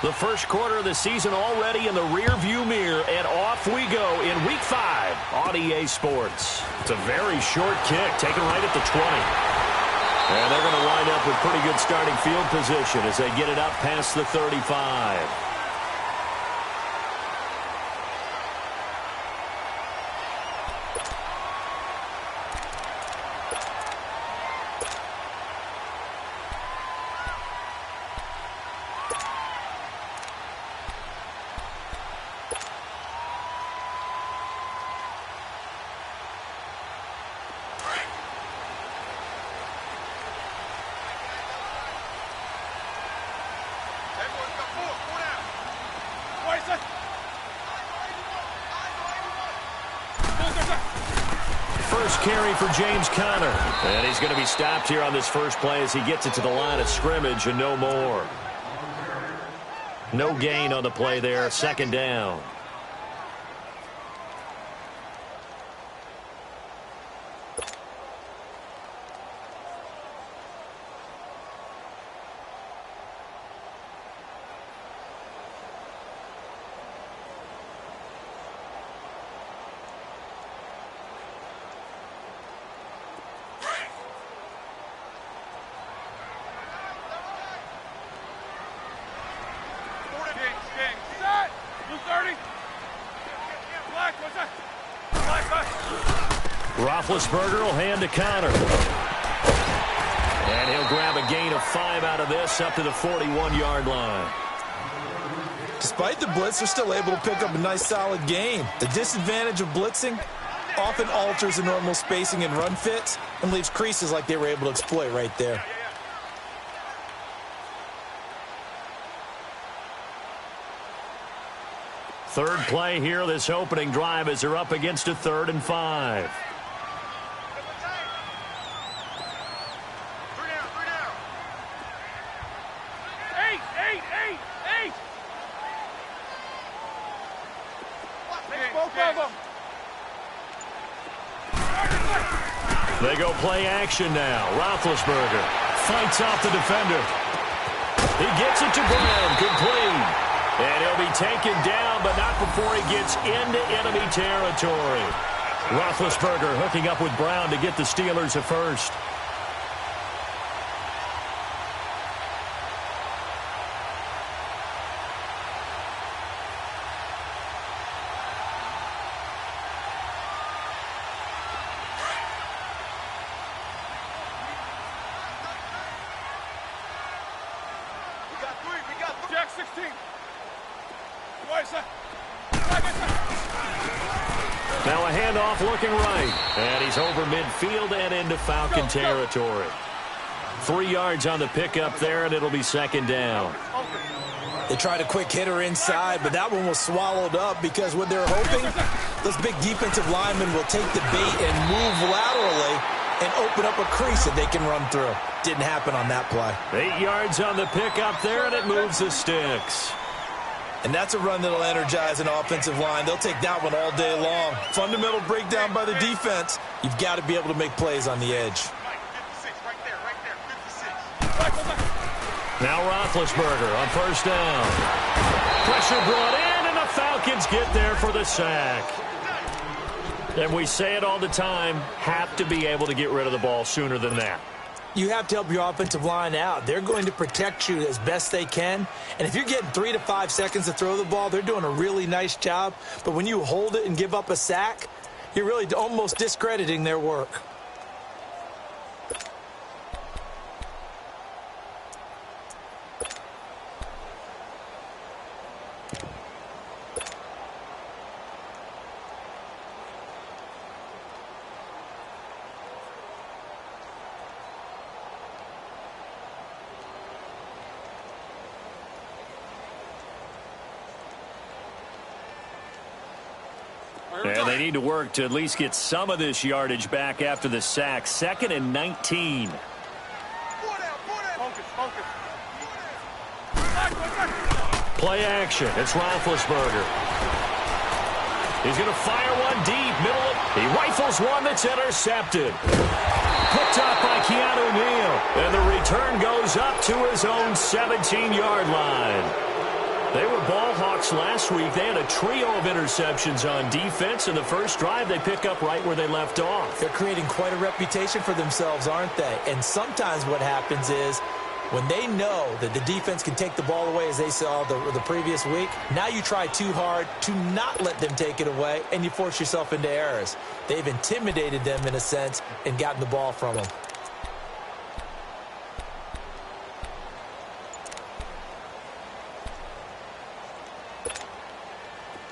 The first quarter of the season already in the rear-view mirror, and off we go in Week 5 on EA Sports. It's a very short kick, taken right at the 20. And they're going to wind up with pretty good starting field position as they get it up past the 35. First carry for James Conner. And he's going to be stopped here on this first play as he gets it to the line of scrimmage and no more. No gain on the play there. Second down. Roethlisberger will hand to Conner. And he'll grab a gain of 5 out of this up to the 41-yard line. Despite the blitz, they're still able to pick up a nice solid gain. The disadvantage of blitzing often alters the normal spacing and run fits and leaves creases like they were able to exploit right there. Third play here, this opening drive, as they're up against a 3rd and 5. They go play action now. Roethlisberger fights off the defender. He gets it to Brown, complete. And he'll be taken down, but not before he gets into enemy territory. Roethlisberger hooking up with Brown to get the Steelers a first. Now a handoff looking right. And he's over midfield and into Falcon territory. 3 yards on the pickup there, and it'll be second down. They tried a quick hitter inside, but that one was swallowed up because what they're hoping, those big defensive linemen will take the bait and move laterally and open up a crease that they can run through. Didn't happen on that play. 8 yards on the pickup there, and it moves the sticks. And that's a run that'll energize an offensive line. They'll take that one all day long. Fundamental breakdown by the defense. You've got to be able to make plays on the edge. Now Roethlisberger on first down. Pressure brought in, and the Falcons get there for the sack. And we say it all the time, have to be able to get rid of the ball sooner than that. You have to help your offensive line out. They're going to protect you as best they can. And if you're getting 3 to 5 seconds to throw the ball, they're doing a really nice job. But when you hold it and give up a sack, you're really almost discrediting their work. And they need to work to at least get some of this yardage back after the sack. 2nd and 19. Play action. It's Roethlisberger. He's going to fire one deep. He rifles one that's intercepted. Picked up by Keanu Neal. And the return goes up to his own 17-yard line. They were ball hawks last week. They had a trio of interceptions on defense. In the first drive, they pick up right where they left off. They're creating quite a reputation for themselves, aren't they? And sometimes what happens is when they know that the defense can take the ball away, as they saw the previous week, now you try too hard to not let them take it away, and you force yourself into errors. They've intimidated them in a sense and gotten the ball from them.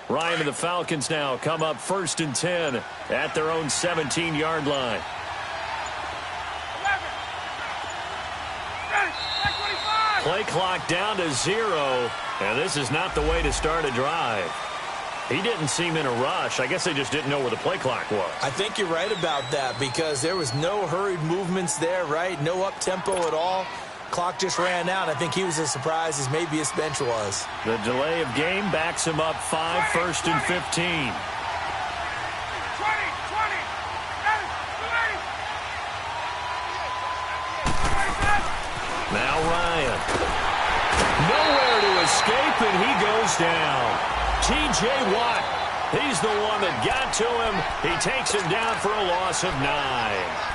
Ryan and the Falcons now come up 1st and 10 at their own 17-yard line. Play clock down to 0, and this is not the way to start a drive. He didn't seem in a rush. I guess they just didn't know where the play clock was. I think you're right about that because there was no hurried movements there, right? No up-tempo at all. Clock just ran out. I think he was as surprised as maybe his bench was. The delay of game backs him up 5, 1st and 15. Now Ryan. Nowhere to escape, and he goes down. T.J. Watt, he's the one that got to him. He takes him down for a loss of 9.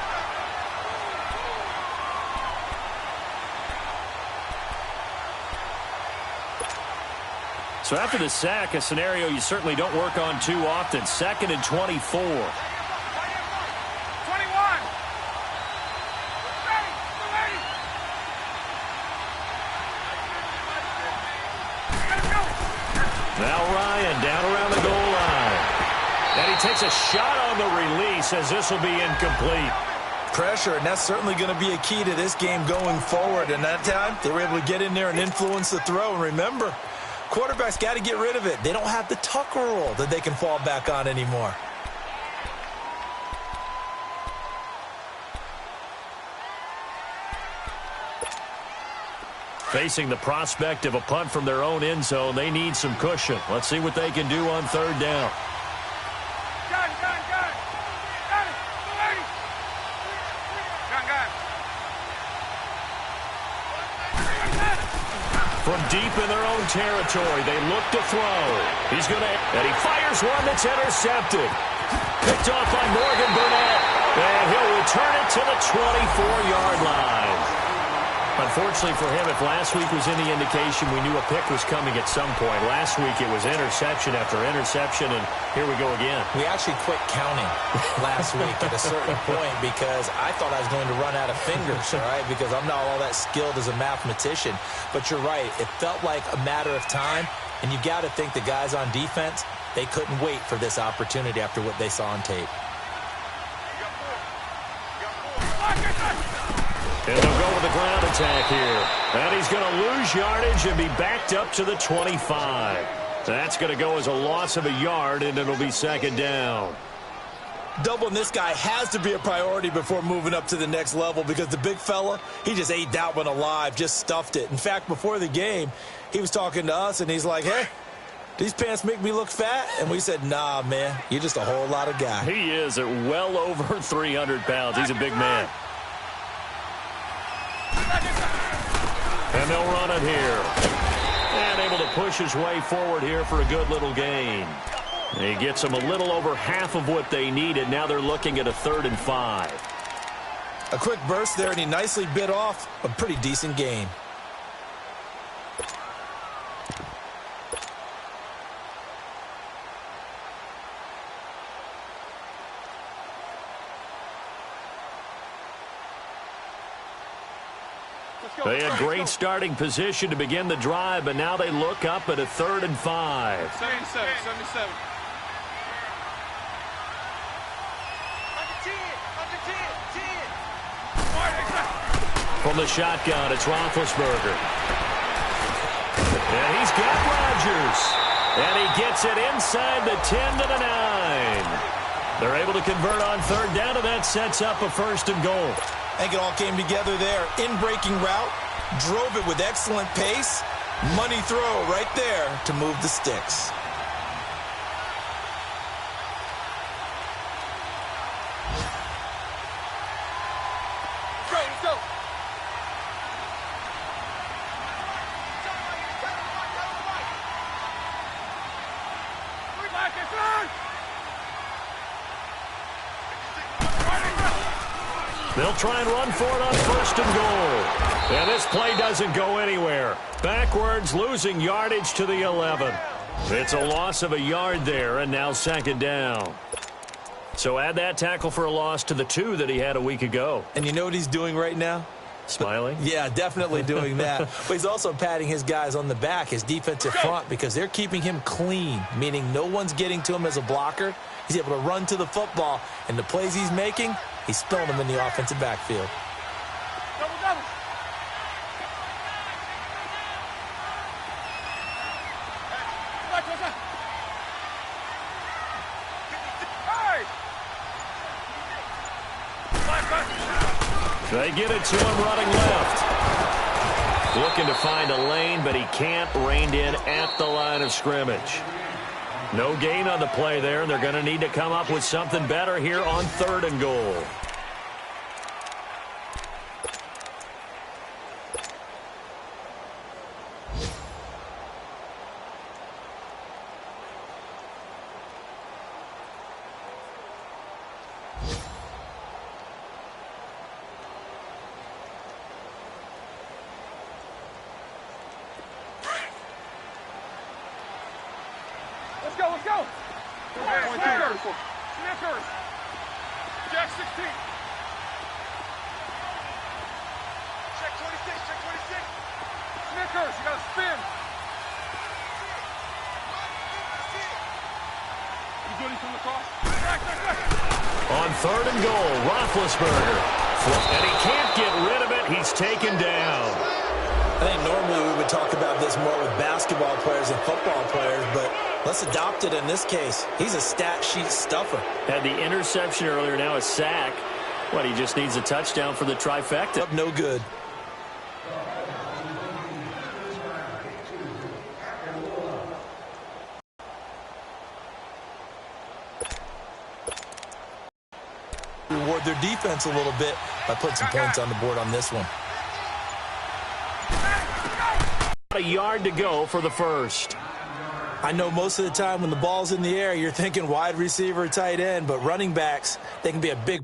So after the sack, a scenario you certainly don't work on too often. 2nd and 24. 21. Now Ryan down around the goal line. And he takes a shot on the release as this will be incomplete. Pressure, and that's certainly going to be a key to this game going forward. And that time, they were able to get in there and influence the throw. And remember, quarterbacks got to get rid of it. They don't have the Tucker rule that they can fall back on anymore. Facing the prospect of a punt from their own end zone, they need some cushion. Let's see what they can do on 3rd down. Got it. From deep in their own territory, they look to throw. And he fires one that's intercepted. Picked off by Morgan Burnett. And he'll return it to the 24-yard line. Unfortunately for him, if last week was any indication, we knew a pick was coming at some point. Last week it was interception after interception, and here we go again. We actually quit counting last week at a certain point because I thought I was going to run out of fingers, all right, because I'm not all that skilled as a mathematician. But you're right. It felt like a matter of time, and you got to think the guys on defense, they couldn't wait for this opportunity after what they saw on tape. And they'll go with the ground attack here. And he's going to lose yardage and be backed up to the 25. That's going to go as a loss of a yard, and it'll be 2nd down. Doubling this guy has to be a priority before moving up to the next level because the big fella, he just ate that one alive, just stuffed it. In fact, before the game, he was talking to us, and he's like, hey, these pants make me look fat? And we said, nah, man, you're just a whole lot of guy. He is at well over 300 pounds. He's a big man. And they'll run it here. And able to push his way forward here for a good little gain. He gets them a little over half of what they needed. Now they're looking at a 3rd and 5. A quick burst there, and he nicely bit off a pretty decent gain. They had great starting position to begin the drive, but now they look up at a 3rd and 5. 77. From the shotgun, it's Roethlisberger. And he's got Rodgers. And he gets it inside the 10 to the 9. They're able to convert on 3rd down, and that sets up a 1st and goal. I think it all came together there. In-breaking route, drove it with excellent pace. Money throw right there to move the sticks. Let's go. They'll try and run for it on 1st and goal. And this play doesn't go anywhere. Backwards, losing yardage to the 11. It's a loss of a yard there, and now 2nd down. So add that tackle for a loss to the 2 that he had a week ago. And you know what he's doing right now? Smiling? Yeah, definitely doing that. But he's also patting his guys on the back, his defensive front, because they're keeping him clean, meaning no one's getting to him as a blocker. He's able to run to the football, and the plays he's making, he's spilling them in the offensive backfield. Double, double. They get it to him running left. Looking to find a lane, but he can't. Reined in at the line of scrimmage. No gain on the play there, and they're going to need to come up with something better here on 3rd and goal. Let's go, let's go. Snickers. Jack 16. Check 26, check 26. Snickers, you gotta spin. You do anything from the cross? On 3rd and goal, Roethlisberger. And he can't get rid of it. He's taken down. I think normally we would talk about this more with basketball players and football players, but let's adopt it in this case. He's a stat sheet stuffer. Had the interception earlier, now a sack. What, he just needs a touchdown for the trifecta. No good. Reward their defense a little bit by putting some points on the board on this one. A yard to go for the 1st. I know most of the time when the ball's in the air, you're thinking wide receiver, tight end, but running backs, they can be a big